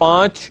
5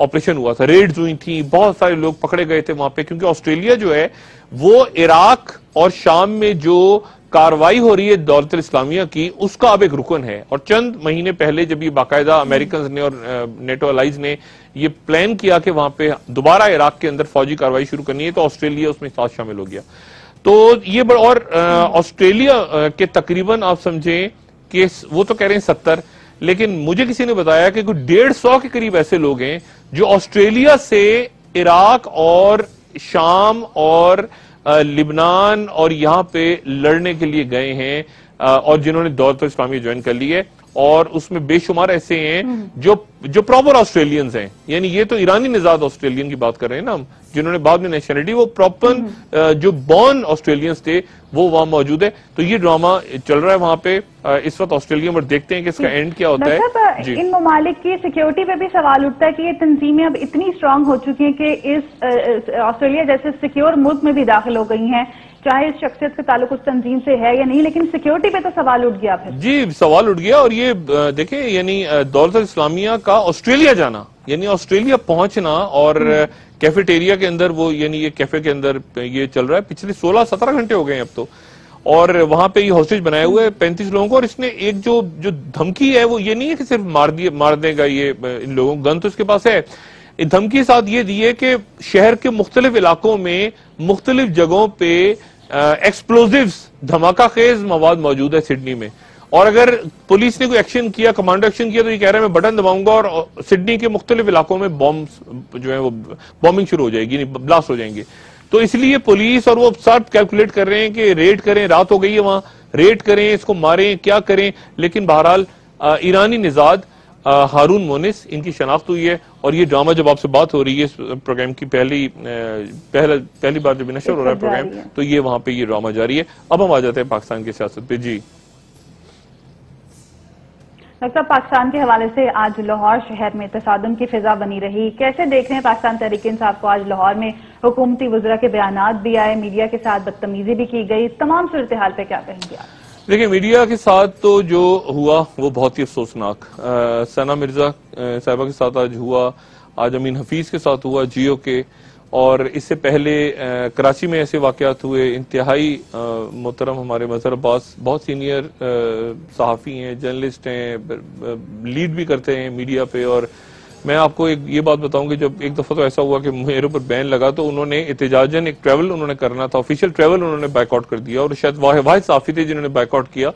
operation ہوا تھا, reads ہوئی تھیں, بہت سارے لوگ پکڑے گئے تھے وہاں پہ, کیونکہ آسٹریلیا جو ہے وہ عراق اور شام میں جو کاروائی ہو رہی ہے دولت الاسلامیہ کی, اس کا اب ایک رکن ہے. اور چند مہینے پہلے جب یہ باقاعدہ امریکنز نے اور نیٹو الائز نے یہ پلان کیا کہ وہاں پہ دوبارہ عراق کے اندر فوجی کاروائی شروع کرنی ہے, تو آسٹریلیا اس میں ساتھ شامل ہو گیا. تو یہ اور آسٹریلیا کے تقریباً آپ سمجھیں کہ وہ تو کہہ رہے ہیں 70, لیکن مجھے کسی نے بتایا کہ کوئی 150 کے قریب ایسے لوگ ہیں جو آسٹریلیا سے عراق اور شام اور لبنان اور یہاں پہ لڑنے کے لیے گئے ہیں, اور جنہوں نے دولت اسلامیہ جوائن کر لی ہے. اور اس میں بے شمار ایسے ہیں جو پراپر آسٹریلینز ہیں, یعنی یہ تو ایرانی نژاد آسٹریلین کی بات کر رہے ہیں نا ہم, جنہوں نے بعد میں نیشنلٹی, وہ پراپر جو بورن آسٹریلینز تھے وہ وہاں موجود ہے. تو یہ ڈرامہ چل رہا ہے وہاں پہ اس وقت آسٹریلیا میں, دیکھتے ہیں کہ اس کا اینڈ کیا ہوتا ہے. ان ممالک کی سیکیورٹی پہ بھی سوال اٹھتا ہے کہ یہ تنظیمیں اب اتنی اسٹرانگ ہو چکی ہیں کہ اس آسٹریلیا جیسے سیکیور ملک میں بھی داخل ہو گئی ہیں, چاہے اس شخصیت کا تعلق اس تنظیم سے ہے یا نہیں, لیکن سیکیورٹی پہ تو سوال اٹھ گیا پھر. جی سوال اٹھ گیا, اور یہ دیکھیں یعنی دولت اسلامیہ کا آسٹریلیا جانا, یعنی آسٹریلیا پہنچنا, اور کیفیٹیریا کے اندر وہ, یعنی یہ کیفے کے اندر یہ چل رہا ہے, پچھلے 16-17 گھنٹے ہو گئے ہیں اب تو, اور وہاں پہ یہ ہاسٹیج بنائے ہوئے 35 لوگوں کو. اور اس نے ایک جو دھمکی ہے وہ یہ نہیں ہے کہ صرف مار دے گا یہ ان لوگوں, گن تو اس کے پاس ہے. دھمکی کے ساتھ یہ دی ہے کہ شہر کے مختلف علاقوں میں مختلف جگہوں پہ ایکسپلوزیوز, دھماکہ خیز مواد موجود ہے سڈنی میں, اور اگر پولیس نے کوئی ایکشن کیا, کمانڈو ایکشن کیا, تو یہ کہہ رہا ہے میں بٹن دباؤں گا اور سڈنی کے مختلف علاقوں میں بامز جو ہیں وہ بامبنگ شروع ہو جائے گی, بلاسٹ ہو جائیں گے. تو اس لیے پولیس اور وہ سب کیلکولیٹ کر رہے ہیں کہ ریڈ کریں, رات ہو گئی ہے وہاں, ریڈ کریں, اس کو ماریں, کیا کریں. لیکن بہرحال ایرانی نژاد ہارون مونس ان کی شناخت ہوئی ہے, اور یہ ڈرامہ جب آپ سے بات ہو رہی ہے اس پروگرام کی پہلی بار جب نشر ہو رہا ہے پروگرام, تو یہ وہاں پہ یہ ڈرامہ جاری ہے. اب ہم آ جاتے ہیں پاکستان کی سیاست پہ. جی ڈاکٹر صاحب, پاکستان کے حوالے سے آج لاہور شہر میں تصادم کی فضا بنی رہی, کیسے دیکھ رہے ہیں پاکستان تحریک انصاف کو؟ آج لاہور میں حکومتی وزراء کے بیانات بھی آئے, میڈیا کے ساتھ بدتمیزی بھی کی گئی, تمام صورتحال پہ کیا کہیں گے آپ؟ دیکھیں میڈیا کے ساتھ تو جو ہوا وہ بہت ہی افسوسناک, ثنا مرزا صاحبہ کے ساتھ آج ہوا, آج امین حفیظ کے ساتھ ہوا جیو کے, اور اس سے پہلے کراچی میں ایسے واقعات ہوئے. انتہائی محترم ہمارے مظہر عباس بہت سینئر صحافی ہیں, جرنلسٹ ہیں, لیڈ بھی کرتے ہیں میڈیا پہ, اور میں آپ کو یہ بات بتاؤں کہ جب ایک دفعہ تو ایسا ہوا کہ میرے اوپر بین لگا, تو انہوں نے احتجاجاً ایک ٹریول انہوں نے کرنا تھا, آفیشیل ٹریول انہوں نے بائک آؤٹ کر دیا, اور شاید واحد صحافی تھے جنہوں نے بائک آؤٹ کیا,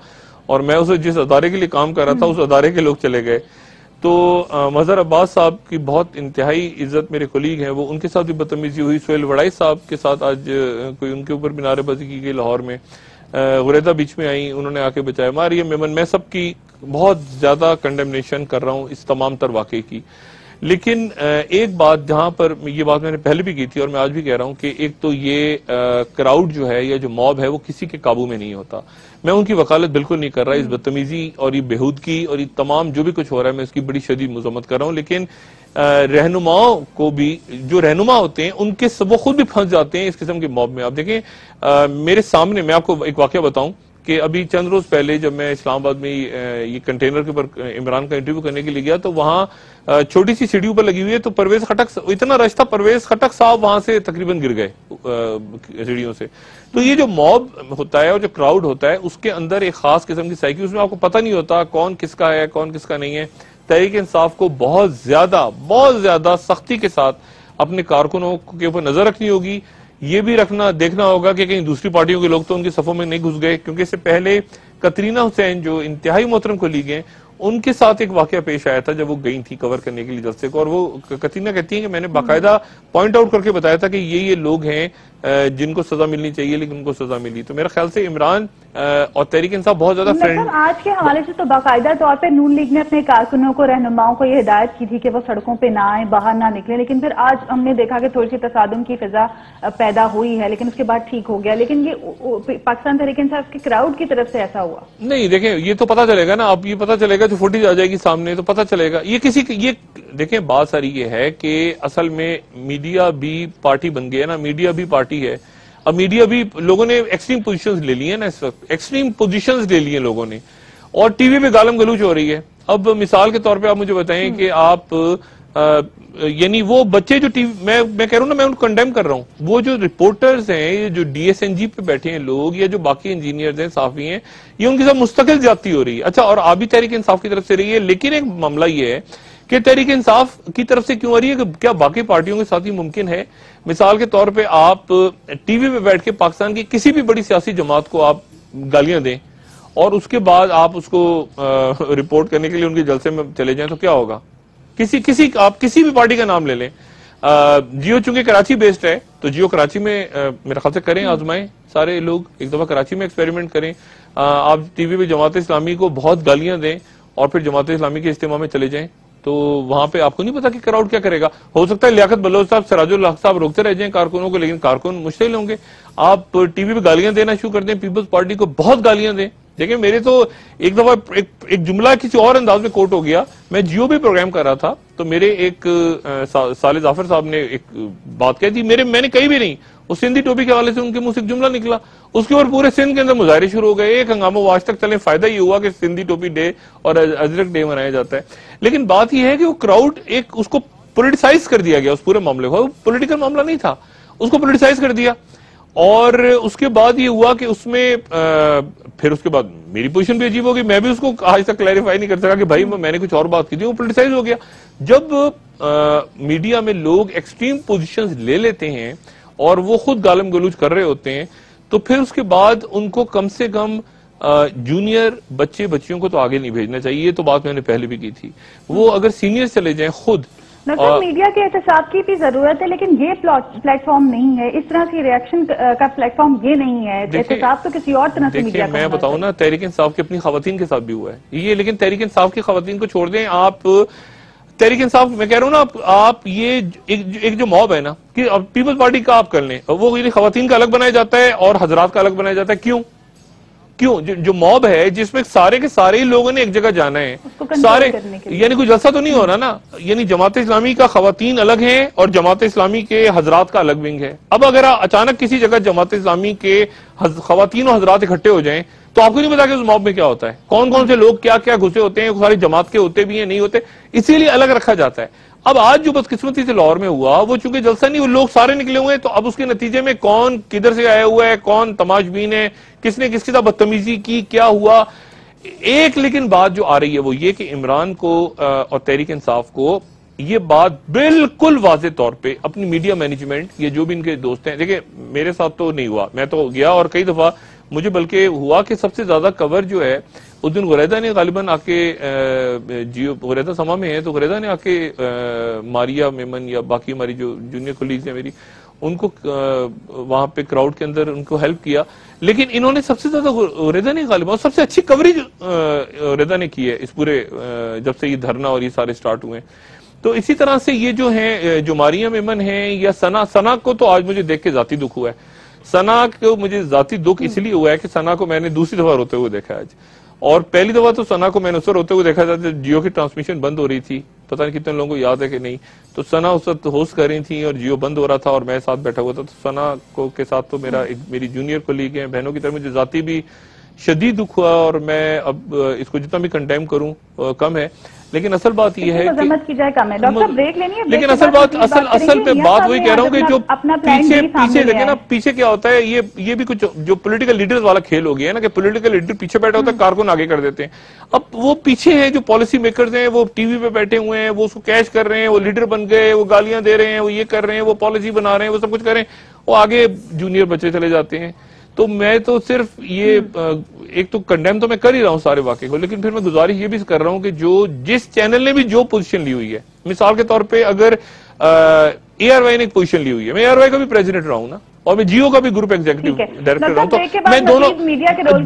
اور میں اسے جس ادارے کے لیے کام کر رہا تھا اس ادارے کے لوگ چلے گئے. تو مظہر عباس صاحب کی بہت انتہائی عزت میرے کولیگ ہیں, وہ ان کے ساتھ بھی بدتمیزی ہوئی. سہیل وڑائی صاحب کے ساتھ آج کوئی ان کے اوپر بھی نعرے بازی کی گئی لاہور میں, غریدہ بیچ میں آئیں, انہوں نے آ کے بچایا. مریم میمن, میں سب کی بہت زیادہ کنڈمنیشن کر رہا ہوں اس تمام تر واقعے کی. لیکن ایک بات جہاں پر یہ بات میں نے پہلے بھی کی تھی اور میں آج بھی کہہ رہا ہوں کہ ایک تو یہ کراؤڈ جو ہے یا جو موب ہے وہ کسی کے قابو میں نہیں ہوتا. میں ان کی وکالت بالکل نہیں کر رہا, اس بدتمیزی اور یہ بےہودگی اور یہ تمام جو بھی کچھ ہو رہا ہے میں اس کی بڑی شدید مذمت کر رہا ہوں. لیکن رہنماؤں کو بھی, جو رہنما ہوتے ہیں ان کے وہ خود بھی پھنس جاتے ہیں اس قسم کے موب میں. آپ دیکھیں میرے سامنے, میں آپ کو ایک واقعہ بتاؤں کہ ابھی چند روز پہلے جب میں اسلام آباد میں یہ کنٹینر کے اوپر عمران کا انٹرویو کرنے کے لیے گیا, تو وہاں چھوٹی سی سیڑھی اوپر لگی ہوئی ہے, تو پرویز خٹک, اتنا رش تھا, پرویز خٹک صاحب وہاں سے تقریباً گر گئے سیڑھیوں سے. تو یہ جو موب ہوتا ہے اور جو کراؤڈ ہوتا ہے اس کے اندر ایک خاص قسم کی سائیکی, اس میں آپ کو پتہ نہیں ہوتا کون کس کا ہے کون کس کا نہیں ہے. تحریک انصاف کو بہت زیادہ سختی کے ساتھ اپنے کارکنوں کے اوپر نظر رکھنی ہوگی. یہ بھی دیکھنا ہوگا کہ کہیں دوسری پارٹیوں کے لوگ تو ان کی صفوں میں نہیں گھس گئے, کیونکہ اس سے پہلے کترینہ حسین جو انتہائی محترم کولیگ ہیں, ان کے ساتھ ایک واقعہ پیش آیا تھا جب وہ گئی تھی کور کرنے کے لیے جلسے کو, اور وہ کترینہ کہتی ہیں کہ میں نے باقاعدہ پوائنٹ آؤٹ کر کے بتایا تھا کہ یہ لوگ ہیں جن کو سزا ملنی چاہیے لیکن ان کو سزا ملی. تو میرے خیال سے عمران اور تحریک انصاف بہت زیادہ فرینڈ. آج کے حوالے سے تو باقاعدہ طور پہ نون لیگ نے اپنے کارکنوں کو, رہنماؤں کو یہ ہدایت کی تھی کہ وہ سڑکوں پہ نہ آئیں, باہر نہ نکلیں, لیکن پھر آج ہم نے دیکھا کہ تھوڑی سی تصادم کی فضا پیدا ہوئی ہے, لیکن اس کے بعد ٹھیک ہو گیا. لیکن یہ پاکستان تحریک انصاف کے کراؤڈ کی طرف سے ایسا ہوا نہیں. دیکھیں یہ تو پتا چلے گا نا, اب یہ پتا چلے گا, جو فوٹیج آ جائے گی سامنے تو پتا چلے گا. یہ دیکھیں بات ساری یہ ہے کہ اصل میں میڈیا بھی پارٹی بن گیا نا, میڈیا بھی پارٹی ہے. اب میڈیا بھی لوگوں نے ایکسٹریم پوزیشنز لے لی ہیں نا, اس وقت ایکسٹریم پوزیشنز لے لی ہیں لوگوں نے, اور ٹی وی پہ گالم گلوچ ہو رہی ہے. اب مثال کے طور پہ آپ مجھے بتائیں کہ آپ یعنی وہ بچے جو میں کہہ رہا ہوں نا، میں ان کو کنڈیم کر رہا ہوں، وہ جو رپورٹرز ہیں، جو ڈی ایس این جی پہ بیٹھے ہیں لوگ، یا جو باقی انجینئرز ہیں، صحافی ہیں، یہ ان کے ساتھ مستقل زیادتی ہو رہی ہے. اچھا، اور آپ بھی تحریک انصاف کی طرف سے رہی ہے، لیکن ایک معاملہ یہ ہے کہ تحریک انصاف کی طرف سے کیوں آ رہی ہے کہ کیا باقی پارٹیوں کے ساتھ ہی ممکن ہے؟ مثال کے طور پہ آپ ٹی وی پہ بیٹھ کے پاکستان کی کسی بھی بڑی سیاسی جماعت کو آپ گالیاں دیں اور اس کے بعد آپ اس کو رپورٹ کرنے کے لیے ان کے جلسے میں چلے جائیں تو کیا ہوگا؟ آپ کسی بھی پارٹی کا نام لے لیں. جیو چونکہ کراچی بیسڈ ہے تو جیو کراچی میں میرے خیال سے کریں، آزمائیں سارے لوگ، ایک دفعہ کراچی میں ایکسپیریمنٹ کریں. آپ ٹی وی پہ جماعت اسلامی کو بہت گالیاں دیں اور پھر جماعت اسلامی کے اجتماع میں چلے جائیں تو وہاں پہ آپ کو نہیں پتا کہ کراؤڈ کیا کرے گا. ہو سکتا ہے لیاقت بلوچ صاحب، سراج الحق صاحب روکتے رہ جائیں کارکنوں کو، لیکن کارکن مشتعل ہوں گے. آپ ٹی وی پہ گالیاں دینا شروع کر دیں، پیپلز پارٹی کو بہت گالیاں دیں. دیکھیں میرے تو ایک دفعہ ایک جملہ کسی اور انداز میں کوٹ ہو گیا. میں جیو بھی پروگرام کر رہا تھا تو میرے ایک صالح ظافر صاحب نے ایک بات کہی تھی، میں نے کہی بھی نہیں، وہ سندھی ٹوپی کے حوالے سے ان کے منہ سے ایک جملہ نکلا، اس کے اوپر پورے سندھ کے اندر مظاہرے شروع ہو گئے. ایک ہنگامہ وہ آج تک چلے، فائدہ یہ ہوا کہ سندھی ٹوپی ڈے اور ازرق ڈے منایا جاتا ہے. لیکن بات یہ ہے کہ وہ کراؤڈ اس کو پولیٹیسائز کر دیا گیا، اس پورے معاملے کو. پولیٹیکل معاملہ نہیں تھا، اس کو پولیٹیسائز کر دیا. اور اس کے بعد یہ ہوا کہ اس میں پھر اس کے بعد میری پوزیشن بھی عجیب ہو گئی. میں بھی اس کو آج تک کلیریفائی نہیں کر سکا کہ بھائی میں نے کچھ اور بات کی تھی، وہ پولیٹیسائز ہو گیا. جب میڈیا میں لوگ ایکسٹریم پوزیشنز لے لیتے ہیں اور وہ خود گالم گلوچ کر رہے ہوتے ہیں تو پھر اس کے بعد ان کو کم سے کم جونیئر بچیوں کو تو آگے نہیں بھیجنا چاہیے. یہ تو بات میں نے پہلے بھی کی تھی. وہ اگر سینئر چلے جائیں خود. ڈاکٹر، میڈیا کے احتساب کی بھی ضرورت ہے، لیکن یہ پلیٹ فارم نہیں ہے، اس طرح کی ریاکشن کا پلیٹ فارم یہ نہیں ہے. احتساب تو کسی اور طرح سے میڈیا کا. میں بتاؤں نا، تحریک انصاف کی اپنی خواتین کے ساتھ بھی ہوا ہے یہ، لیکن تحریک انصاف کی خواتین کو چھوڑ دیں آپ. تحریک انصاف میں کہہ رہا ہوں نا، آپ یہ ایک جو موب ہے نا کہ پیپلز پارٹی کا آپ کر لیں، وہ خواتین کا الگ بنایا جاتا ہے اور حضرات کا الگ بنایا جاتا ہے. کیوں جو موب ہے جس میں سارے کے سارے ہی لوگوں نے ایک جگہ جانا ہے، سارے، یعنی کوئی جلسہ تو نہیں ہو رہا نا. یعنی جماعت اسلامی کا خواتین الگ ہیں اور جماعت اسلامی کے حضرات کا الگ ونگ ہے. اب اگر اچانک کسی جگہ جماعت اسلامی کے خواتین و حضرات اکٹھے ہو جائیں تو آپ کو نہیں پتا کہ اس موب میں کیا ہوتا ہے، کون سے لوگ کیا گھسے ہوتے ہیں، ساری جماعت کے ہوتے بھی ہیں نہیں ہوتے، اسی لیے الگ رکھا جاتا ہے. اب آج جو بدقسمتی سے لاہور میں ہوا، وہ چونکہ جلسہ نہیں، وہ لوگ سارے نکلے ہوئے ہیں، تو اب اس کے نتیجے میں کون کدھر سے آیا ہوا ہے، کون تماش بین ہے، کس نے کس کے ساتھ بدتمیزی کی، کیا ہوا. ایک لیکن بات جو آ رہی ہے وہ یہ کہ عمران کو اور تحریک انصاف کو یہ بات بالکل واضح طور پہ اپنی میڈیا مینجمنٹ، یہ جو بھی ان کے دوست ہیں، دیکھیں میرے ساتھ تو نہیں ہوا، میں تو گیا اور کئی دفعہ مجھے بلکہ ہوا کہ سب سے زیادہ کور جو ہے اس دن غریدہ نے غالباً آ کے جیو غریدہ سما میں ہے تو غریدہ نے آ کے ماریا میمن یا باقی ہماری جو جونیئر کولیگز ہیں میری، ان کو وہاں پہ کراؤڈ کے اندر ان کو ہیلپ کیا. لیکن انہوں نے سب سے زیادہ غریدہ نے غالباً سب سے اچھی کوریج غریدہ نے کی ہے اس پورے جب سے یہ دھرنا اور یہ سارے سٹارٹ ہوئے. تو اسی طرح سے یہ جو ہیں جو ماریا میمن ہیں یا ثنا کو تو آج مجھے دیکھ کے ذاتی دکھ ہوا ہے. ثنا کو مجھے ذاتی دکھ اس لیے ہوا ہے کہ ثنا کو میں نے دوسری دفعہ روتے ہوئے دیکھا آج، اور پہلی دفعہ تو ثنا کو میں نے اس وقت روتے ہوئے دیکھا تھا جب جیو کی ٹرانسمیشن بند ہو رہی تھی، پتہ نہیں کتنے لوگوں کو یاد ہے کہ نہیں. تو ثنا اس وقت ہوسٹ کر رہی تھی اور جیو بند ہو رہا تھا اور میں ساتھ بیٹھا ہوا تھا. تو ثنا کے ساتھ تو میری جونیئر کولیگ ہیں، بہنوں کی طرف مجھے ذاتی بھی شدید دکھ ہوا اور میں اب اس کو جتنا بھی کنڈیم کروں کم ہے. لیکن اصل بات یہ ہے لیکن اصل پہ بات وہی کہہ رہا ہوں کہ جو پیچھے دیکھیں نا، پیچھے کیا ہوتا ہے، یہ بھی کچھ جو پولیٹیکل لیڈرز والا کھیل ہو گیا ہے نا کہ پولیٹیکل لیڈر پیچھے بیٹھا ہوتا ہے، کارکن آگے کر دیتے ہیں. اب وہ پیچھے ہیں جو پالیسی میکرز ہیں، وہ ٹی وی پہ بیٹھے ہوئے ہیں، وہ اس کو کیش کر رہے ہیں، وہ لیڈر بن گئے، وہ گالیاں دے رہے ہیں، وہ یہ کر رہے ہیں، وہ پالیسی بنا رہے ہیں، وہ سب کچھ کر رہے ہیں، وہ آگے جونیئر بچے چلے جاتے ہیں. تو میں تو صرف یہ ایک تو کنڈیم تو میں کر ہی رہا ہوں سارے واقعے کو، لیکن پھر میں گزارش یہ بھی کر رہا ہوں کہ جس چینل نے بھی جو پوزیشن لی ہوئی ہے، مثال کے طور پہ اگر اے آر وائی نے ایک پوزیشن لی ہوئی ہے، میں اے آر وائی کا بھی پریزیڈنٹ رہا ہوں نا، اور میں جیو کا بھی گروپ ایگزیکٹو ڈائریکٹر رہا ہوں، تو میں دونوں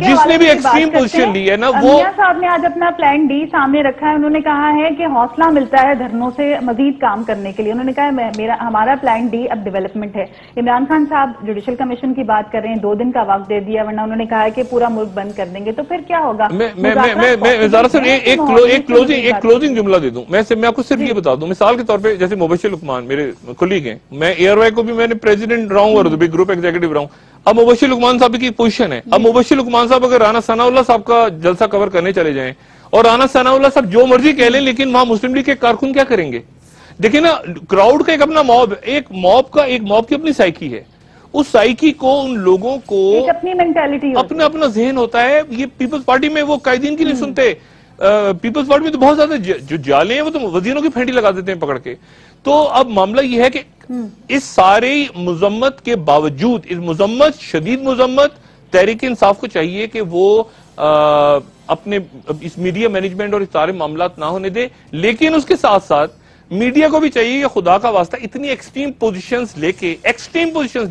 جس نے بھی ایکسٹریم پوزیشن لی ہے نا وہ صاحب نے آج اپنا پلان ڈی سامنے رکھا ہے. انہوں نے کہا ہے کہ حوصلہ ملتا ہے دھرنوں سے مزید کام کرنے کے لیے. انہوں نے کہا ہمارا پلان ڈی اب ڈیولپمنٹ ہے. عمران خان صاحب جوڈیشل کمیشن کی بات کر رہے ہیں، 2 دن کا وقت دے دیا، ورنہ انہوں نے کہا ہے کہ پورا ملک بند کر دیں گے. تو پھر کیا ہوگا؟ میں ذرا سا ایک کلوزنگ جملہ دے دوں. میں آپ کو صرف یہ بتا دوں، مثال کے طور پہ جیسے مبشر لقمان میرے کولیگ ہیں، میں اے آر وائی کو بھی میں نے پریزیڈنٹ رہا ہوں اور بھی گروپ ایگزیکٹو رہا ہوں. اب مبشر لقمان صاحب کی پوزیشن ہے، اب مبشر لقمان صاحب اگر رانا ثناء اللہ صاحب کا جلسہ کور کرنے چلے جائیں اور رانا ثناء اللہ صاحب جو مرضی کہہ لیں، لیکن وہاں مسلم لیگ کے کارکن کیا کریں گے؟ دیکھیں نا کراؤڈ کا ایک اپنا موب، ایک موب کی اپنی سائیکی ہے، اس سائیکی کو ان لوگوں کو اپنی مینٹیلٹی اپنا ذہن ہوتا ہے. یہ پیپلز پارٹی میں وہ قائدین کی نہیں سنتے، پیپلز پارٹی میں تو بہت زیادہ جو جالے ہیں وہ تو وزیروں کی پھینٹی لگا دیتے ہیں پکڑ کے. تو اب معاملہ یہ ہے کہ اس سارے مذمت کے باوجود، اس مذمت، شدید مذمت، تحریک انصاف کو چاہیے کہ وہ اپنے اس میڈیا مینجمنٹ اور اس سارے معاملات نہ ہونے دے، لیکن اس کے ساتھ ساتھ میڈیا کو بھی چاہیے کہ خدا کا واسطہ اتنی ایکسٹریم پوزیشنز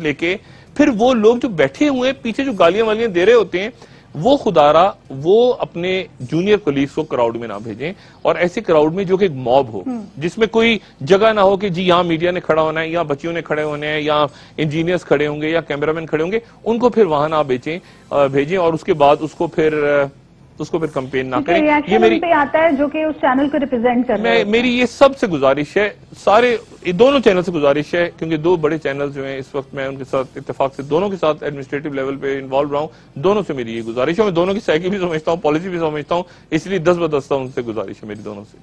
لے کے پھر وہ لوگ جو بیٹھے ہوئے ہیں پیچھے جو گالیاں والیاں دے رہے ہوتے ہیں، وہ خدارا وہ اپنے جونیئر کولیگز کو کراؤڈ میں نہ بھیجیں، اور ایسے کراؤڈ میں جو کہ ایک موب ہو، جس میں کوئی جگہ نہ ہو کہ جی یہاں میڈیا نے کھڑا ہونا ہے، یہاں بچیوں نے کھڑے ہونے ہیں، یا انجینئرز کھڑے ہوں گے، یا کیمرامین کھڑے ہوں گے، ان کو پھر وہاں نہ بھیجیں اور اس کے بعد اس کو پھر کمپین نہ کریں. یہ میری پہ آتا ہے جو کہ اس چینل کو ریپرزینٹ کر رہے ہیں. میری یہ سب سے گزارش ہے، سارے دونوں چینل سے گزارش ہے، کیونکہ دو بڑے چینلز جو ہیں اس وقت میں ان کے ساتھ اتفاق سے دونوں کے ساتھ ایڈمنسٹریٹو لیول پہ انوالو رہا ہوں، دونوں سے میری یہ گزارش ہے. میں دونوں کی سائیکی بھی سمجھتا ہوں، پالیسی بھی سمجھتا ہوں، اس لیے 10 بدستہ ان سے گزارش ہے میری دونوں سے.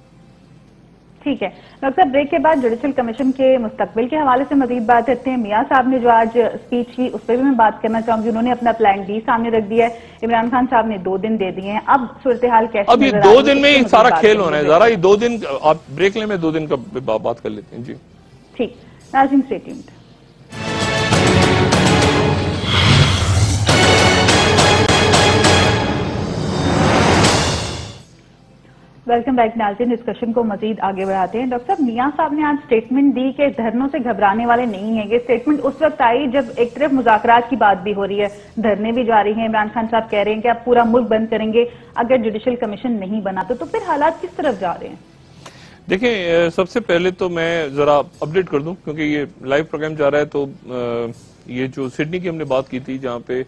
ٹھیک ہے ڈاکٹر صاحب، بریک کے بعد جوڈیشل کمیشن کے مستقبل کے حوالے سے مزید بات کرتے ہیں. میاں صاحب نے جو آج اسپیچ کی اس پہ بھی میں بات کرنا چاہوں گی. انہوں نے اپنا پلان ڈی سامنے رکھ دیا ہے. عمران خان صاحب نے 2 دن دے دیے ہیں. اب صورتحال کیسے؟ اب یہ 2 دن میں ہی سارا کھیل ہونا ہے. ذرا یہ 2 دن آپ بریک لیں، میں 2 دن کا بات کر لیتے ہیں. جی ٹھیک. ناظرین اسٹے ٹیونڈ. ویلکم بیک ناظرین، ڈسکشن کو مزید آگے بڑھاتے ہیں. ڈاکٹر صاحب، میاں صاحب نے آج سٹیٹمنٹ دی کہ دھرنوں سے گھبرانے والے نہیں ہیں. یہ سٹیٹمنٹ اس وقت آئی جب ایک طرف مذاکرات کی بات بھی ہو رہی ہے، دھرنے بھی جاری ہیں. عمران خان صاحب کہہ رہے ہیں کہ آپ پورا ملک بند کریں گے اگر جوڈیشل کمیشن نہیں بنا تو پھر حالات کس طرف جا رہے ہیں؟ دیکھیں، سب سے پہلے تو میں ذرا اپڈیٹ کر دوں، کیونکہ یہ لائیو پروگرام جا رہا ہے. تو یہ جو سڈنی کی ہم نے بات کی تھی، جہاں پہ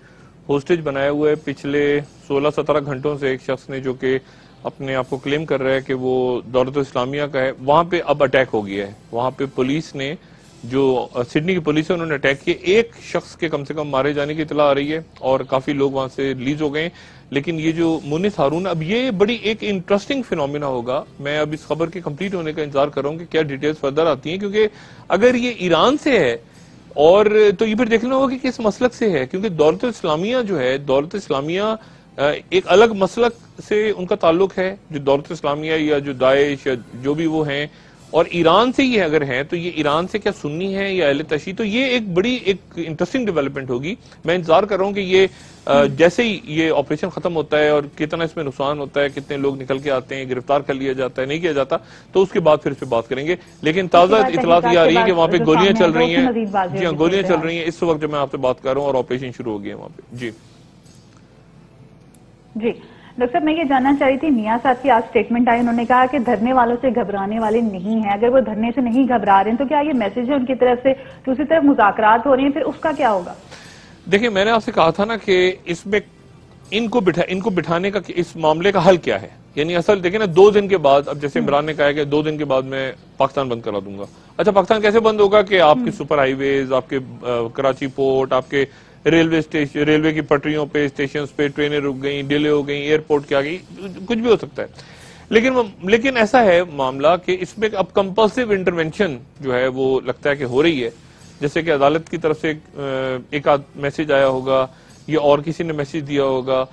ہوسٹیج بنایا ہوا ہے پچھلے 16-17 گھنٹوں سے ایک شخص نے، جو کہ اپنے آپ کو کلیم کر رہا ہے کہ وہ دولت اسلامیہ کا ہے، وہاں پہ اب اٹیک ہو گیا ہے. وہاں پہ پولیس نے، جو سڈنی کی پولیس ہے، انہوں نے اٹیک کیا. ایک شخص کے کم سے کم مارے جانے کی اطلاع آ رہی ہے اور کافی لوگ وہاں سے ریلیز ہو گئے. لیکن یہ جو مونس ہارون، اب یہ بڑی ایک انٹرسٹنگ فینومینا ہوگا. میں اب اس خبر کے کمپلیٹ ہونے کا انتظار کر رہا ہوں کہ کیا ڈیٹیلز فردر آتی ہیں، کیونکہ اگر یہ ایران سے ہے اور تو یہ پھر دیکھنا ہوگا کہ کس مسلک سے ہے. کیونکہ دولت اسلامیہ جو ہے، دولت اسلامیہ ایک الگ مسلک سے ان کا تعلق ہے، جو دولت اسلامیہ یا جو داعش یا جو بھی وہ ہیں، اور ایران سے یہ اگر ہیں تو یہ ایران سے کیا سنی ہے یا اہل تشیع. تو یہ ایک بڑی ایک انٹرسٹنگ ڈیولپمنٹ ہوگی. میں انتظار کر رہا ہوں کہ یہ جیسے ہی یہ آپریشن ختم ہوتا ہے اور کتنا اس میں نقصان ہوتا ہے، کتنے لوگ نکل کے آتے ہیں، گرفتار کر لیا جاتا ہے، نہیں کیا جاتا، تو اس کے بعد پھر اس پہ بات کریں گے. لیکن تازہ اطلاعات یہ آ رہی ہیں کہ وہاں پہ گولیاں چل رہی ہیں. جی ہاں، گولیاں چل رہی ہیں اس وقت جب میں آپ سے بات کر رہا ہوں، اور آپریشن شروع ہو گیا ہے وہاں پہ. جی ڈاکٹر صاحب، میں یہ جاننا چاہ رہی تھی، میاں صاحب کی آج سٹیٹمنٹ آئی، انہوں نے کہا کہ دھرنے والوں سے گھبرانے والے نہیں ہیں. اگر وہ دھرنے سے نہیں گھبرا رہے ہیں تو کیا یہ میسج ہے ان کی طرف سے؟ دوسری طرف مذاکرات ہو رہے ہیں، پھر اس کا کیا ہوگا؟ دیکھیں، میں نے آپ سے کہا تھا نا کہ اس میں ان کو بٹھانے کا، اس معاملے کا حل کیا ہے. یعنی اصل دیکھیں نا، 2 دن کے بعد، اب جیسے عمران نے کہا ہے کہ 2 دن کے بعد میں پاکستان بند کرا دوں گا. اچھا، پاکستان کیسے بند ہوگا کہ آپ کی سپر ہائی ویز، آپ کے کراچی پورٹ، آپ کے ریلوے کی پٹریوں پہ، اسٹیشنز پہ ٹرینیں رک گئیں، ڈیلے ہو گئیں، ایئرپورٹ کیا گئی، کچھ بھی ہو سکتا ہے. لیکن ایسا ہے معاملہ کہ اس میں اب کمپلسیو انٹرونشن جو ہے وہ لگتا ہے کہ ہو رہی ہے. جیسے کہ عدالت کی طرف سے ایک آدھ میسج آیا ہوگا یا اور کسی نے میسج دیا ہوگا.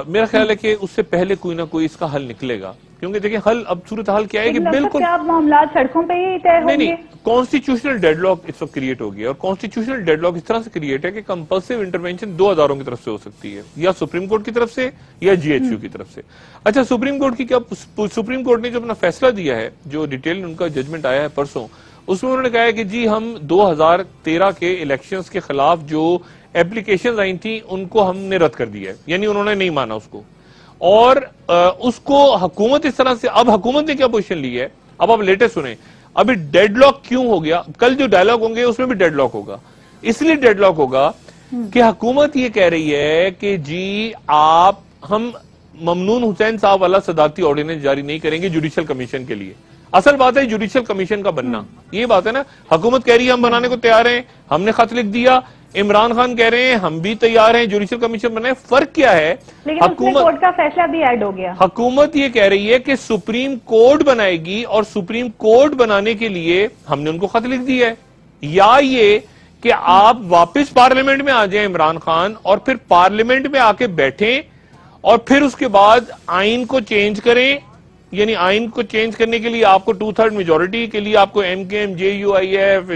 میرا خیال ہے کہ اس سے پہلے کوئی نہ کوئی اس کا حل نکلے گا. کیونکہ دیکھیں، حل اب صورتحال کیا ہے کہ بالکل معاملات سڑکوں پہ ہی طے ہوں گے. نہیں، کانسٹیٹیوشنل ڈیڈ لاک اس وقت کریٹ ہو گیا. اور کانسٹیٹیوشنل ڈیڈ لاک اس طرح سے کریٹ ہے کہ کمپلسیو انٹرونشن 2 اداروں کی طرف سے ہو سکتی ہے، یا سپریم کورٹ کی طرف سے یا جی ایچ یو کی طرف سے. اچھا، سپریم کورٹ کی کیا، سپریم کورٹ نے جو اپنا فیصلہ دیا ہے، جو ڈیٹیل ان کا ججمنٹ آیا ہے پرسوں، اس میں انہوں نے کہا ہے کہ جی ہم 2013 کے الیکشنز کے خلاف جو اپلیکیشنز آئی تھیں ان کو ہم نے رد کر دیا ہے. یعنی انہوں نے نہیں مانا اس کو، اور اس کو حکومت اس طرح سے، اب حکومت نے کیا پوزیشن لی ہے، اب آپ لیٹسٹ سنیں. ابھی ڈیڈ لاک کیوں ہو گیا؟ کل جو ڈائلاگ ہوں گے اس میں بھی ڈیڈ لاک ہوگا. اس لیے ڈیڈ لاک ہوگا کہ حکومت یہ کہہ رہی ہے کہ جی ہم ممنون حسین صاحب والا صدارتی آرڈیننس جاری نہیں کریں گے جوڈیشل کمیشن کے لیے. اصل بات ہے جوڈیشل کمیشن کا بننا، یہ بات ہے نا. حکومت کہہ رہی ہے ہم بنانے کو تیار ہیں، ہم نے خط لکھ دیا، عمران خان کہہ رہے ہیں ہم بھی تیار ہیں جوڈیشل کمیشن بنائیں. فرق کیا ہے؟ لیکن اس میں کورٹ کا فیصلہ بھی ایڈ ہو گیا. حکومت یہ کہہ رہی ہے کہ سپریم کورٹ بنائے گی اور سپریم کورٹ بنانے کے لیے ہم نے ان کو خط لکھ دیا ہے. یا یہ کہ آپ واپس پارلیمنٹ میں آ جائیں عمران خان اور پھر پارلیمنٹ میں آ کے بیٹھیں اور پھر اس کے بعد آئین کو چینج کریں. یعنی آئین کو چینج کرنے کے لیے آپ کو 2/3 میجورٹی کے لیے آپ کو ایم کے ایم JUIF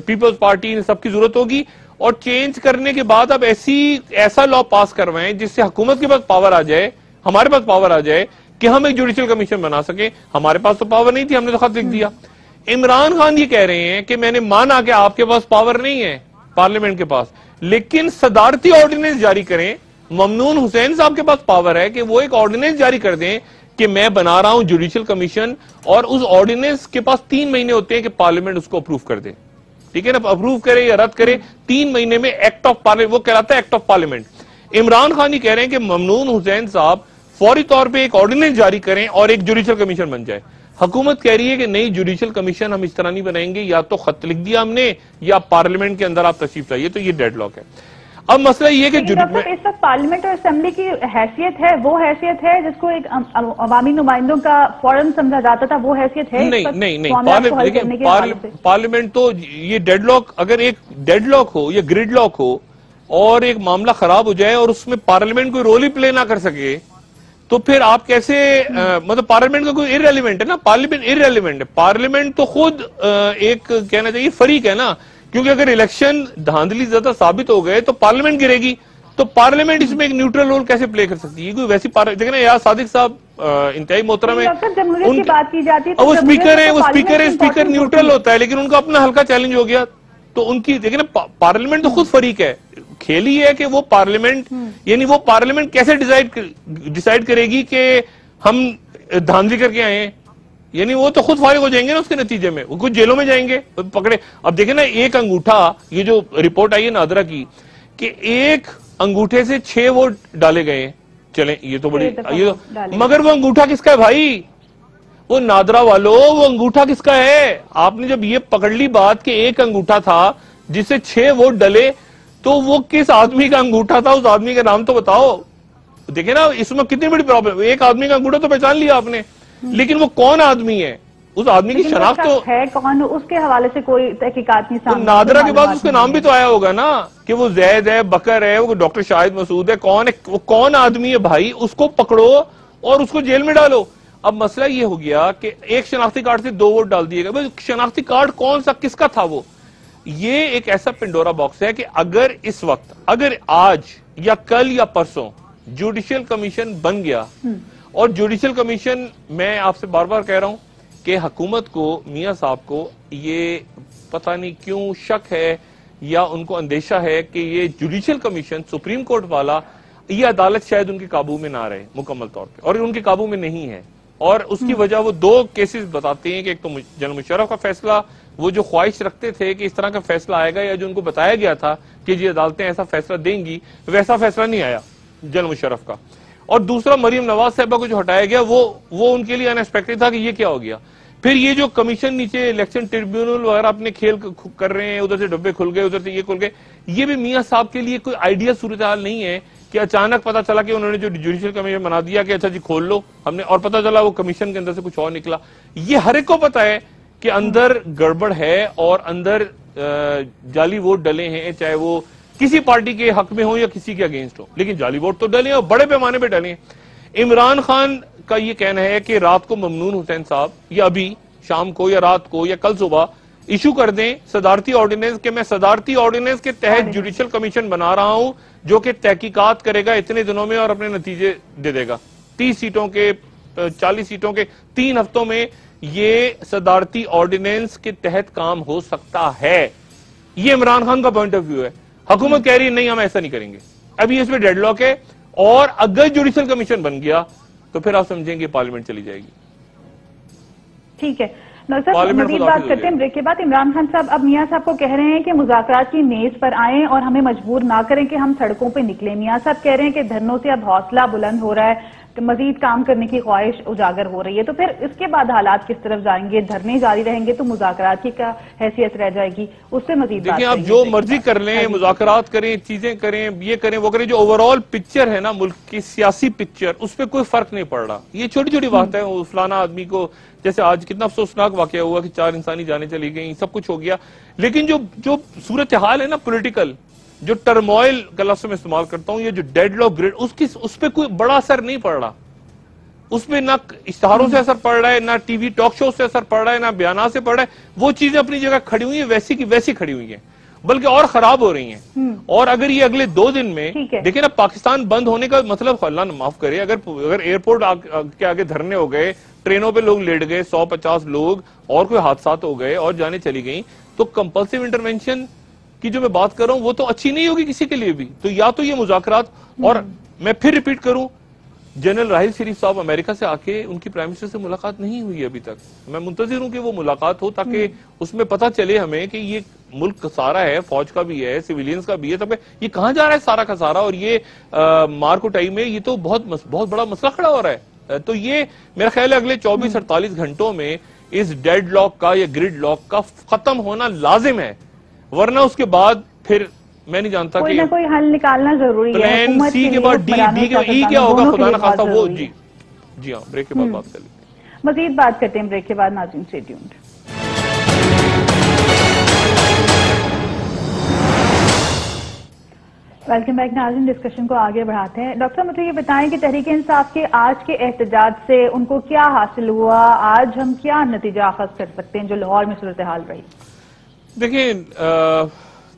پیپلز پارٹی سب کی ضرورت ہوگی اور چینج کرنے کے بعد اب ایسا لا پاس کروائیں جس سے حکومت کے پاس پاور آ جائے, ہمارے پاس پاور آ جائے کہ ہم ایک جوڈیشل کمیشن بنا سکیں. ہمارے پاس تو پاور نہیں تھی, ہم نے تو خط لکھ دیا. عمران خان یہ کہہ رہے ہیں کہ میں نے مانا کہ آپ کے پاس پاور نہیں ہے پارلیمنٹ کے پاس, لیکن صدارتی آرڈیننس جاری کریں. ممنون حسین صاحب کے پاس پاور ہے کہ وہ ایک آرڈیننس جاری کر دیں کہ میں بنا رہا ہوں جوڈیشل کمیشن, اور اس آرڈیننس کے پاس 3 مہینے ہوتے ہیں کہ پارلیمنٹ اس کو اپروو کر دے. ٹھیک ہے نا, اپروو کرے یا رد کرے 3 مہینے میں ایکٹ آف پارلیمنٹ, وہ کہلاتا ہے act of parliament. Imran Khan یہ کہہ رہے ہیں کہ ممنون حسین صاحب فوری طور پہ ایک آرڈیننس جاری کریں اور ایک جوڈیشل کمیشن بن جائے. حکومت کہہ رہی ہے کہ نہیں, جوڈیشل کمیشن ہم اس طرح نہیں بنائیں گے, یا تو خط لکھ دیا ہم نے یا پارلیمنٹ کے اندر آپ تشریف لائیے. تو یہ ڈیڈ لاک ہے. اب مسئلہ یہ کہ اس وقت پارلیمنٹ اور اسمبلی کی حیثیت ہے, وہ حیثیت ہے جس کو ایک عوامی نمائندوں کا فورم سمجھا جاتا تھا, وہ حیثیت ہے؟ نہیں, پارلیمنٹ تو یہ ڈیڈ لاک, اگر ایک ڈیڈ لاک ہو یا گریڈ لاک ہو اور ایک معاملہ خراب ہو جائے اور اس میں پارلیمنٹ کوئی رول ہی پلے نہ کر سکے تو پھر آپ کیسے, مطلب پارلیمنٹ کا کوئی ارریلیونٹ ہے نا, پارلیمنٹ ارریلیونٹ ہے. پارلیمنٹ تو خود ایک کہنا چاہیے فریق ہے نا, کیونکہ اگر الیکشن دھاندلی زیادہ ثابت ہو گئے تو پارلیمنٹ گرے گی, تو پارلیمنٹ اس میں ایک نیوٹرل رول کیسے پلے کر سکتی ہے؟ کوئی ویسی دیکھیں نا, یار صادق صاحب انتہائی محترم ہے, وہ اسپیکر ہے, اسپیکر نیوٹرل ہوتا ہے لیکن ان کا اپنا ہلکا چیلنج ہو گیا. تو ان کی دیکھیں نا, پارلیمنٹ تو خود فریق ہے. کھیل ہی ہے کہ وہ پارلیمنٹ, یعنی وہ پارلیمنٹ کیسے ڈیسائیڈ کرے گی کہ ہم دھاندلی کر کے آئے ہیں, یعنی وہ تو خود فارغ ہو جائیں گے نا اس کے نتیجے میں, وہ کچھ جیلوں میں جائیں گے پکڑے. اب دیکھیں نا, ایک انگوٹھا, یہ جو رپورٹ آئی ہے نادرا کی کہ ایک انگوٹھے سے 6 ووٹ ڈالے گئے, چلیں یہ تو بڑی, مگر وہ انگوٹھا کس کا ہے بھائی؟ وہ نادرا والوں, وہ انگوٹھا کس کا ہے؟ آپ نے جب یہ پکڑ لی بات کہ ایک انگوٹھا تھا جس سے 6 ووٹ ڈلے, تو وہ کس آدمی کا انگوٹھا تھا؟ اس آدمی کا نام تو بتاؤ. دیکھیں نا اس میں کتنی بڑی پرابلم. ایک آدمی کا انگوٹھا تو پہچان لیا آپ نے, لیکن وہ کون آدمی ہے, اس آدمی کی شناخت تو ہے کون, اس کے حوالے سے کوئی تحقیقات نہیں سامنے. نادرا کے بعد اس کا نام بھی تو آیا ہوگا نا کہ وہ زید ہے, بکر ہے, وہ ڈاکٹر شاہد مسعود ہے, کون ہے, وہ کون آدمی ہے بھائی؟ اس کو پکڑو اور اس کو جیل میں ڈالو. اب مسئلہ یہ ہو گیا کہ ایک شناختی کارڈ سے 2 ووٹ ڈال دیے گئے. شناختی کارڈ کون سا, کس کا تھا وہ؟ یہ ایک ایسا پنڈورا باکس ہے کہ اگر اس وقت, اگر آج یا کل یا پرسوں جوڈیشل کمیشن بن گیا, اور جوڈیشل کمیشن, میں آپ سے بار بار کہہ رہا ہوں کہ حکومت کو, میاں صاحب کو یہ پتہ نہیں کیوں شک ہے یا ان کو اندیشہ ہے کہ یہ جوڈیشل کمیشن سپریم کورٹ والا, یہ عدالت شاید ان کے قابو میں نہ رہے مکمل طور پہ, اور ان کے قابو میں نہیں ہے. اور اس کی وجہ وہ 2 کیسز بتاتے ہیں کہ ایک تو جنرل مشرف کا فیصلہ, وہ جو خواہش رکھتے تھے کہ اس طرح کا فیصلہ آئے گا, یا جو ان کو بتایا گیا تھا کہ یہ عدالتیں ایسا فیصلہ دیں گی, ویسا فیصلہ نہیں آیا جنرل مشرف کا. اور دوسرا مریم نواز صاحبہ کو جو ہٹایا گیا وہ ان کے لیے ان ایکسپیکٹڈ تھا کہ یہ کیا ہو گیا. پھر یہ جو کمیشن نیچے الیکشن ٹریبیونل وغیرہ اپنے کھیل کر رہے ہیں, ادھر سے ڈبے کھل گئے, ادھر سے یہ کھل گئے, یہ بھی میاں صاحب کے لیے کوئی آئیڈیا صورتحال نہیں ہے کہ اچانک پتا چلا کہ انہوں نے جو جوڈیشل کمیشن بنا دیا کہ اچھا جی کھول لو ہم نے, اور پتا چلا وہ کمیشن کے اندر سے کچھ اور نکلا. یہ ہر ایک کو پتا ہے کہ اندر گڑبڑ ہے اور اندر جعلی ووٹ ڈلے ہیں, چاہے وہ کسی پارٹی کے حق میں ہو یا کسی کے اگینسٹ ہو, لیکن جعلی ووٹ تو ڈلے ہیں اور بڑے پیمانے پہ ڈلے ہیں. عمران خان کا یہ کہنا ہے کہ رات کو ممنون حسین صاحب, یا ابھی شام کو یا رات کو یا کل صبح ایشو کر دیں صدارتی آرڈیننس کہ میں صدارتی آرڈیننس کے تحت جوڈیشل کمیشن بنا رہا ہوں جو کہ تحقیقات کرے گا اتنے دنوں میں اور اپنے نتیجے دے دے گا. 30 سیٹوں کے 40 سیٹوں کے 3 ہفتوں میں یہ صدارتی آرڈیننس کے تحت کام ہو سکتا ہے. یہ عمران خان کا پوائنٹ آف ویو ہے. حکومت کہہ رہی ہے نہیں ہم ایسا نہیں کریں گے. ابھی اس پہ ڈیڈ لاک ہے, اور اگر جوڈیشل کمیشن بن گیا تو پھر آپ سمجھیں گے پارلیمنٹ چلی جائے گی. ٹھیک ہے, مزید بات کرتے ہیں بریک کے بعد. عمران خان صاحب اب میاں صاحب کو کہہ رہے ہیں کہ مذاکرات کی میز پر آئیں اور ہمیں مجبور نہ کریں کہ ہم سڑکوں پہ نکلیں. میاں صاحب کہہ رہے ہیں کہ دھرنوں سے اب حوصلہ بلند ہو رہا ہے, مزید کام کرنے کی خواہش اجاگر ہو رہی ہے، تو پھر اس کے بعد حالات کس طرف جائیں گے؟ دھرنے جاری رہیں گے تو مذاکرات کی کیا حیثیت رہ جائے گی؟ اس سے مزید بات دیکھیں، آپ کریں گے۔ جو مرضی کر لیں، مذاکرات کریں، چیزیں کریں، یہ کریں وہ کریں، جو اوورآل پکچر ہے نا ملک کی سیاسی پکچر، اس پہ کوئی فرق نہیں پڑ رہا۔ یہ چھوٹی چھوٹی بات ہے، فلانا آدمی کو، جیسے آج کتنا افسوسناک واقعہ ہوا کہ 4 انسانی جانیں چلی گئیں، سب کچھ ہو گیا، لیکن جو صورتحال ہے نا پولیٹیکل، جو ٹرموائل کا لفظ میں استعمال کرتا ہوں، یہ جو ڈیڈ لاک گریڈ، اس پہ کوئی بڑا اثر نہیں پڑ رہا۔ اس پہ نہ اشتہاروں سے اثر پڑ رہا ہے، نہ ٹی وی ٹاک شو سے اثر پڑ رہا ہے، نہ بیانات سے پڑ رہا ہے۔ وہ چیزیں اپنی جگہ کھڑی ہوئی ہیں، ویسی کی ویسی کھڑی ہوئی ہیں، بلکہ اور خراب ہو رہی ہیں۔ اور اگر یہ اگلے 2 دن میں دیکھیں نا، پاکستان بند ہونے کا مطلب، اللہ نے معاف کرے، اگر ایئرپورٹ کے آگے دھرنے ہو گئے، ٹرینوں پہ لوگ لیٹ گئے 150 لوگ، اور کوئی حادثات ہو گئے اور جانے چلی گئیں، تو کمپلسیو انٹرونشن کی جو میں بات کر رہا ہوں وہ تو اچھی نہیں ہوگی کسی کے لیے بھی۔ تو یا تو یہ مذاکرات، اور میں پھر ریپیٹ کروں، جنرل راحیل شریف صاحب امریکہ سے آ کے ان کی پرائم منسٹر سے ملاقات نہیں ہوئی ابھی تک۔ میں منتظر ہوں کہ وہ ملاقات ہو، تاکہ اس میں پتہ چلے ہمیں کہ یہ ملک سارا ہے، فوج کا بھی ہے، سویلینز کا بھی ہے، یہ کہاں جا رہا ہے سارا کا سارا، اور یہ مار کٹائی میں یہ تو بہت بڑا مسئلہ کھڑا ہو رہا ہے۔ تو یہ میرا خیال ہے اگلے 24-48 گھنٹوں میں اس ڈیڈ لاک کا یا گریڈ لاک کا ختم ہونا لازم ہے، ورنہ اس کے بعد پھر میں نہیں جانتا کہ کوئی نہ کوئی حل نکالنا ضروری ہے۔ پلان سی کے بعد ڈی کے بعد ای کیا ہوگا، خدا نہ خواستہ وہ۔ جی ہاں، بریک کے بعد بات کر لیتے ہیں۔ مزید بات کرتے ہیں بریک کے بعد، ناظرین اسٹے ٹیونڈ۔ ویلکم بیک ناظرین، ڈسکشن کو آگے بڑھاتے ہیں۔ ڈاکٹر صاحب مجھے یہ بتائیں کہ تحریک انصاف کے آج کے احتجاج سے ان کو کیا حاصل ہوا؟ آج ہم کیا نتیجہ اخذ کر سکتے ہیں جو لاہور میں صورتحال رہی؟ دیکھیں،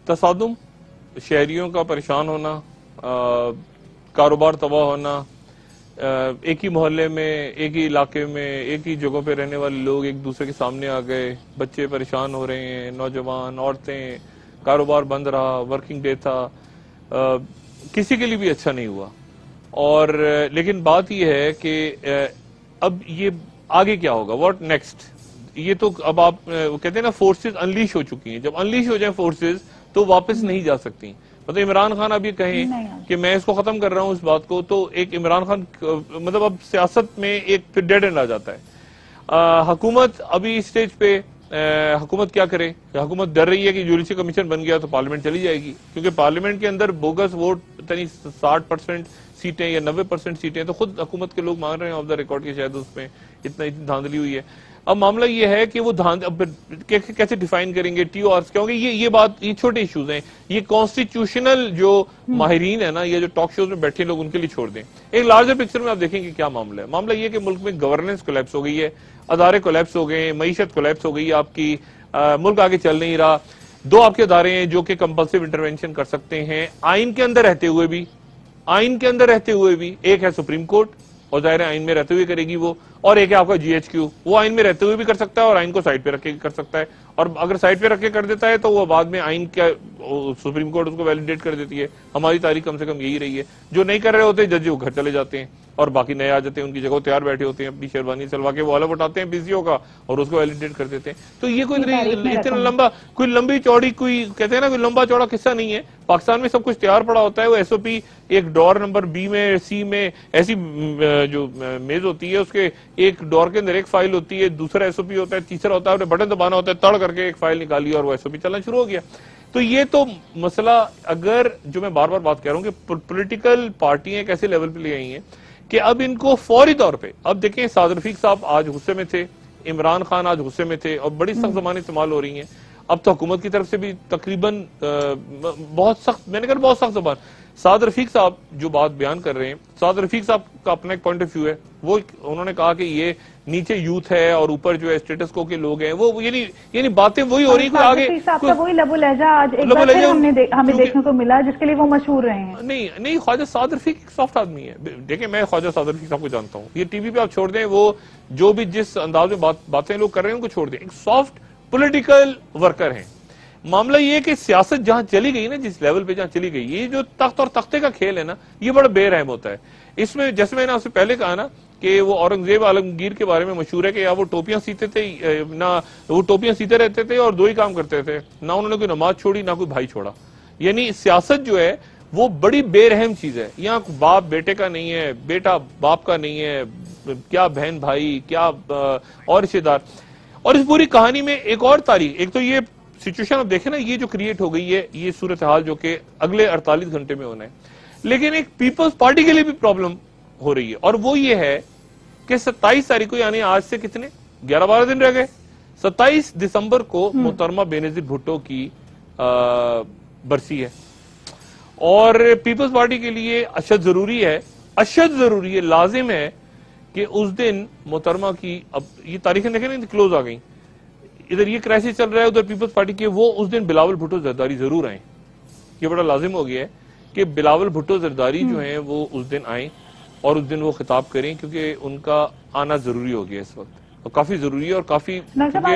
تصادم، شہریوں کا پریشان ہونا، کاروبار تباہ ہونا، ایک ہی محلے میں، ایک ہی علاقے میں، ایک ہی جگہوں پہ رہنے والے لوگ ایک دوسرے کے سامنے آ گئے، بچے پریشان ہو رہے ہیں، نوجوان، عورتیں، کاروبار بند رہا، ورکنگ ڈے تھا، کسی کے لیے بھی اچھا نہیں ہوا۔ اور لیکن بات یہ ہے کہ اب یہ آگے کیا ہوگا، واٹ نیکسٹ؟ یہ تو اب آپ کہتے ہیں نا فورسز انلیش ہو چکی ہیں، جب انلیش ہو جائیں فورسز تو واپس نہیں جا سکتی۔ مطلب عمران خان اب یہ کہیں کہ میں اس کو ختم کر رہا ہوں اس بات کو، تو ایک عمران خان مطلب اب سیاست میں ایک پھر ڈیڈ اینڈ آ جاتا ہے۔ حکومت ابھی اس سٹیج پہ حکومت کیا کرے؟ حکومت ڈر رہی ہے کہ جوڈیشل کمیشن بن گیا تو پارلیمنٹ چلی جائے گی، کیونکہ پارلیمنٹ کے اندر بوگس ووٹ 60% سیٹیں یا 90% سیٹیں، تو خود حکومت کے لوگ مان رہے ہیں آف دا ریکارڈ کے شاید اس میں اتنی دھاندلی ہوئی ہے۔ اب معاملہ یہ ہے کہ وہ کیسے ڈیفائن کریں گے ٹی او آرز، کیونکہ یہ چھوٹے ایشوز ہیں، یہ کانسٹیٹیوشنل جو ماہرین ہیں نا، یہ جو ٹاک شوز میں بیٹھے لوگ ان کے لیے چھوڑ دیں۔ ایک لارجر پکچر میں آپ دیکھیں کہ کیا معاملہ ہے۔ معاملہ یہ کہ ملک میں گورننس کولیپس ہو گئی ہے، ادارے کولیپس ہو گئے ہیں، معیشت کولیپس ہو گئی ہے آپ کی، ملک آگے چل نہیں رہا۔ 2 آپ کے ادارے ہیں جو کہ کمپلسیو انٹرونشن کر سکتے ہیں آئین کے اندر رہتے ہوئے بھی، ایک ہے سپریم کورٹ، اور ظاہر آئین میں رہتے ہوئے کرے گی وہ، اور ایک ہے آپ کا جی ایچ کیو، وہ آئین میں رہتے ہوئے بھی کر سکتا ہے اور آئین کو سائڈ پہ رکھ کے کر سکتا ہے، اور اگر سائڈ پہ رکھ کے کر دیتا ہے تو وہ بعد میں آئین کا سپریم کورٹ اس کو ویلیڈیٹ کر دیتی ہے۔ ہماری تاریخ کم سے کم یہی رہی ہے، جو نہیں کر رہے ہوتے جج وہ گھر چلے جاتے ہیں اور باقی نئے آ جاتے ہیں، ان کی جگہ تیار بیٹھے ہوتے ہیں، اپنی شیروانی سلوا کے وہ والا اٹھاتے ہیں پی سی او کا اور اس کو ویلیڈیٹ کر دیتے ہیں۔ تو یہ کوئی لمبی چوڑی کوئی کہتے ہیں نا کوئی لمبا چوڑا قصہ نہیں ہے۔ پاکستان میں سب کچھ تیار پڑا ہوتا ہے، وہ ایس او پی ایک ڈور نمبر بی میں سی میں ایسی جو میز ہوتی ہے، اس کے ایک ڈور کے اندر ایک فائل ہوتی ہے، دوسرا ایس او پی ہوتا ہے، تیسرا ہوتا ہے، بٹن دبانا ہوتا ہے، تڑ کر کے ایک فائل نکالی اور وہ ایس او پی چلنا شروع ہو گیا۔ تو یہ تو مسئلہ، اگر جو میں بار بار بات کہہ رہا ہوں کہ پولیٹیکل پارٹیاں ایک ایسے لیول پہ لے آئی ہیں کہ اب ان کو فوری طور پہ، اب دیکھیں سعد رفیق صاحب آج غصے میں تھے، عمران خان آج غصے میں تھے، اور بڑی سخت زبانیں استعمال ہو رہی ہیں۔ اب تو حکومت کی طرف سے بھی تقریباً بہت سخت، میں نے کہا بہت سخت زبان۔ سعد رفیق صاحب جو بات بیان کر رہے ہیں، سعد رفیق صاحب کا اپنا ایک پوائنٹ آف ویو ہے، وہ انہوں نے کہا کہ یہ نیچے یوتھ ہے اور اوپر جو ہے اسٹیٹس کو کے لوگ ہیں، وہ یعنی باتیں وہی ہو رہی ہیں، آگے وہی لب و لہجہ آج ایک بار پھر ہمیں دیکھنے کو ملا جس کے لیے وہ مشہور رہے ہیں۔ نہیں، خواجہ سعد رفیق ایک سافٹ آدمی ہے۔ دیکھیں میں خواجہ سعد رفیق صاحب کو جانتا ہوں، یہ ٹی وی پہ آپ چھوڑ دیں، وہ جو بھی جس انداز میں باتیں لوگ کر رہے ہیں ان کو چھوڑ دیں، ایک سافٹ پولیٹیکل ورکر ہیں۔ معاملہ یہ ہے کہ سیاست جہاں چلی گئی نا، جس لیول پہ جہاں چلی گئی، یہ جو تخت اور تختے کا کھیل ہے نا، یہ بڑا بے رحم ہوتا ہے۔ اس میں جیسے میں نے آپ سے پہلے کہا نا کہ وہ اورنگزیب عالمگیر کے بارے میں مشہور ہے کہ یا وہ ٹوپیاں سیتے تھے، نہ وہ ٹوپیاں سیتے رہتے تھے اور 2 ہی کام کرتے تھے، نہ انہوں نے کوئی نماز چھوڑی نہ کوئی بھائی چھوڑا۔ یعنی سیاست جو ہے وہ بڑی بے رحم چیز ہے. یہاں باپ بیٹے کا نہیں ہے, بیٹا باپ کا نہیں ہے, کیا بہن بھائی, کیا اور رشتے دار. اور اس پوری کہانی میں ایک اور تاریخ, ایک تو یہ سچویشن آپ دیکھیں نا, یہ جو کریٹ ہو گئی ہے, یہ صورتحال جو کہ اگلے 48 گھنٹے میں ہونا ہے, لیکن ایک پیپلز پارٹی کے لیے بھی پرابلم ہو رہی ہے, اور وہ یہ ہے کہ 27 تاریخ کو, یعنی آج سے کتنے 11-12 دن رہ گئے, 27 دسمبر کو محترمہ بینظیر بھٹو کی برسی ہے, اور پیپلز پارٹی کے لیے اشد ضروری ہے, لازم ہے کہ اس دن محترمہ کی, اب یہ تاریخیں دیکھیں نا, کلوز آ گئیں, ادھر یہ کرائسس چل رہا ہے, ادھر پیپلز پارٹی کے, وہ اس دن بلاول بھٹو زرداری ضرور آئیں. یہ بڑا لازم ہو گیا ہے کہ بلاول بھٹو زرداری جو ہیں وہ اس دن آئیں اور اس دن وہ خطاب کریں, کیونکہ ان کا آنا ضروری ہو گیا اس وقت, اور کافی ضروری ہے. اور کافی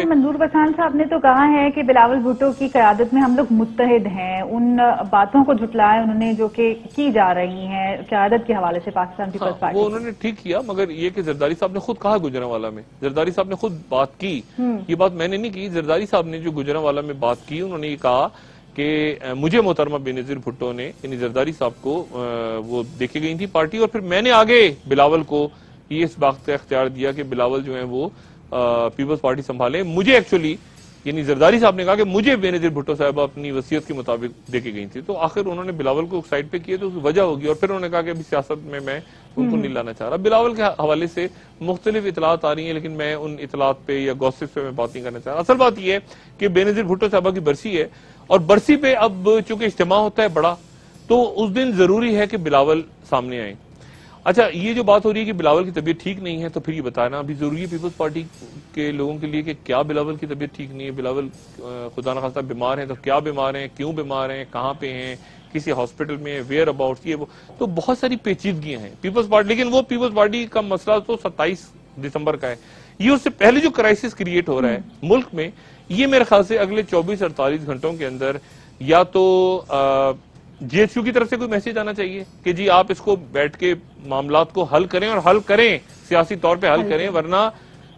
منظور پٹھان صاحب نے تو کہا ہے کہ بلاول بھٹو کی قیادت میں ہم لوگ متحد ہیں, ان باتوں کو جھٹلایا انہوں نے جو کہ کی جا رہی ہیں قیادت کے حوالے سے پاکستان پیپلز پارٹی. وہ انہوں نے ٹھیک کیا, مگر یہ کہ زرداری صاحب نے خود کہا گجرانوالہ میں, زرداری صاحب نے خود بات کی, یہ بات میں نے نہیں کی, زرداری صاحب نے جو گجرانوالہ میں بات کی, انہوں نے یہ کہا کہ مجھے محترمہ بینظیر بھٹو نے, یعنی زرداری صاحب کو وہ دیکھے گئی تھی پارٹی, اور پھر میں نے آگے بلاول کو یہ اس بات کا اختیار دیا کہ بلاول جو ہیں وہ پیپلز پارٹی سنبھالیں. مجھے ایکچولی, یعنی زرداری صاحب نے کہا کہ مجھے بینظیر بھٹو صاحبہ اپنی وصیت کے مطابق دیکھے گئی تھی, تو آخر انہوں نے بلاول کو سائڈ پہ کیے, تو اس کی وجہ ہوگی, اور پھر انہوں نے کہا کہ ابھی سیاست میں ان کو نہیں لانا چاہ رہا. بلاول کے حوالے سے مختلف اطلاعات آ رہی ہیں, لیکن میں ان اطلاعات پہ یا گوسپس پہ میں بات نہیں کرنا چاہ رہا. اصل بات یہ ہے کہ بینظیر بھٹو صاحبہ کی برسی ہے, اور برسی پہ اب چونکہ اجتماع ہوتا ہے بڑا, تو اس دن ضروری ہے کہ بلاول سامنے آئیں. اچھا, یہ جو بات ہو رہی ہے کہ بلاول کی طبیعت ٹھیک نہیں ہے, تو پھر یہ بتانا ابھی ضروری ہے پیپلز پارٹی کے لوگوں کے لیے کہ کیا بلاول کی طبیعت ٹھیک نہیں ہے, بلاول خدا نخواستہ بیمار ہیں, تو کیا بیمار ہیں, کیوں بیمار ہیں, کہاں پہ ہیں, کسی ہاسپٹل میں, ویئر اباؤٹ, یہ وہ, تو بہت ساری پیچیدگیاں ہیں پیپلز پارٹی. لیکن وہ پیپلز پارٹی کا مسئلہ تو 27 دسمبر کا ہے, یہ اس سے پہلے جو کرائسس کریٹ ہو رہا ہے ملک میں, یہ میرے خیال سے اگلے 24-48 گھنٹوں کے اندر یا تو جی ایچ کیو کی طرف سے کوئی میسج آنا چاہیے کہ جی آپ اس کو بیٹھ کے معاملات کو حل کریں, اور حل کریں, سیاسی طور پہ حل کریں, ورنہ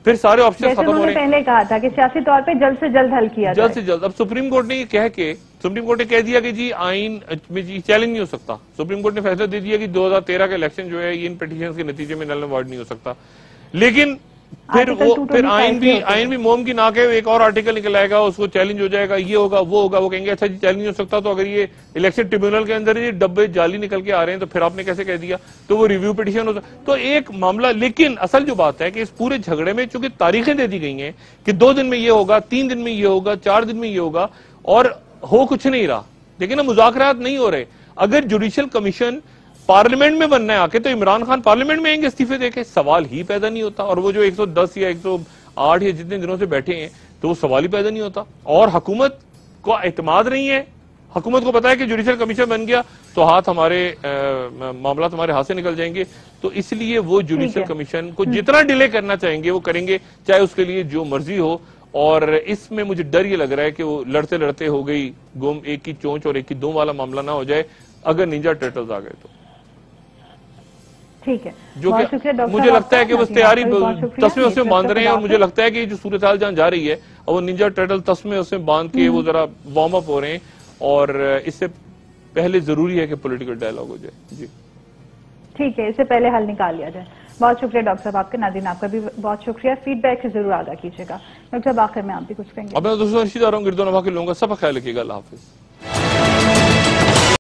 پھر سارے آپشن ختم ہو رہے ہیں. پہلے کہا تھا کہ سیاسی طور پہ جلد سے جلد حل کیا جائے, جلد سے جلد. اب سپریم کورٹ نے یہ کہہ دیا کہ جی آئین میں جی چیلنج نہیں ہو سکتا. سپریم کورٹ نے فیصلہ دے دیا کہ 2013 کا الیکشن جو ہے یہ ان پیٹیشنز کے نتیجے میں نل اینڈ وائڈ نہیں ہو سکتا. لیکن پھر آئین بھی موم کی ناک ہے, ایک اور آرٹیکل نکل آئے گا, اس کو چیلنج ہو جائے گا, یہ ہوگا وہ ہوگا, وہ کہیں گے اچھا جی چیلنج نہیں ہو سکتا, تو اگر یہ الیکشن ٹریبیونل کے اندر یہ ڈبے جعلی نکل کے آ رہے ہیں تو پھر آپ نے کیسے کہہ دیا, تو وہ ریویو پیٹیشن ہو سکتا. تو ایک معاملہ, لیکن اصل جو بات ہے کہ اس پورے جھگڑے میں چونکہ تاریخیں دے دی گئی ہیں کہ 2 دن میں یہ ہوگا, 3 دن میں یہ ہوگا, 4 دن میں یہ ہوگا, اور ہو کچھ نہیں رہا. لیکن مذاکرات نہیں ہو رہے. اگر جوڈیشل کمیشن پارلیمنٹ میں بننا ہے آ کے, تو عمران خان پارلیمنٹ میں آئیں گے استعفے دے کے, سوال ہی پیدا نہیں ہوتا. اور وہ جو 110 یا 108 یا جتنے دنوں سے بیٹھے ہیں, تو وہ سوال ہی پیدا نہیں ہوتا. اور حکومت کو اعتماد نہیں ہے, حکومت کو پتا ہے کہ جوڈیشل کمیشن بن گیا تو معاملات ہمارے ہاتھ سے نکل جائیں گے. تو اس لیے وہ جوڈیشل کمیشن کو جتنا ڈیلے کرنا چاہیں گے وہ کریں گے, چاہے اس کے لیے جو مرضی ہو. اور اس میں مجھے ڈر یہ لگ رہا ہے کہ وہ لڑتے لڑتے ہو گئی گم, ایک کی چونچ اور ایک کی دوم والا معاملہ نہ ہو جائے اگر نینجا ٹرٹلز آ گئے تو. ٹھیک ہے, جو کہ مجھے لگتا ہے کہ وہ تیاری تسمے اس میں باندھ رہے ہیں, اور مجھے لگتا ہے کہ جو صورتحال جہاں جا رہی ہے اور وہ نینجا ٹرٹل تسمے اس میں باندھ کے وہ ذرا وارم اپ ہو رہے ہیں, اور اس سے پہلے ضروری ہے کہ پولیٹیکل ڈائیلاگ ہو جائے. جی ٹھیک ہے, اس سے پہلے حل نکال لیا جائے. بہت شکریہ ڈاکٹر صاحب آپ کے. ناظرین آپ کا بھی بہت شکریہ, فیڈ بیک ضرور آگاہ کیجیے گا. ڈاکٹر صاحب آخر میں آپ بھی کچھ کہیں گے؟ اب میں دوستوں رشید آ رہا ہوں, گردو نواح کے لوگوں کا سب کا خیال رکھیے گا. اللہ حافظ.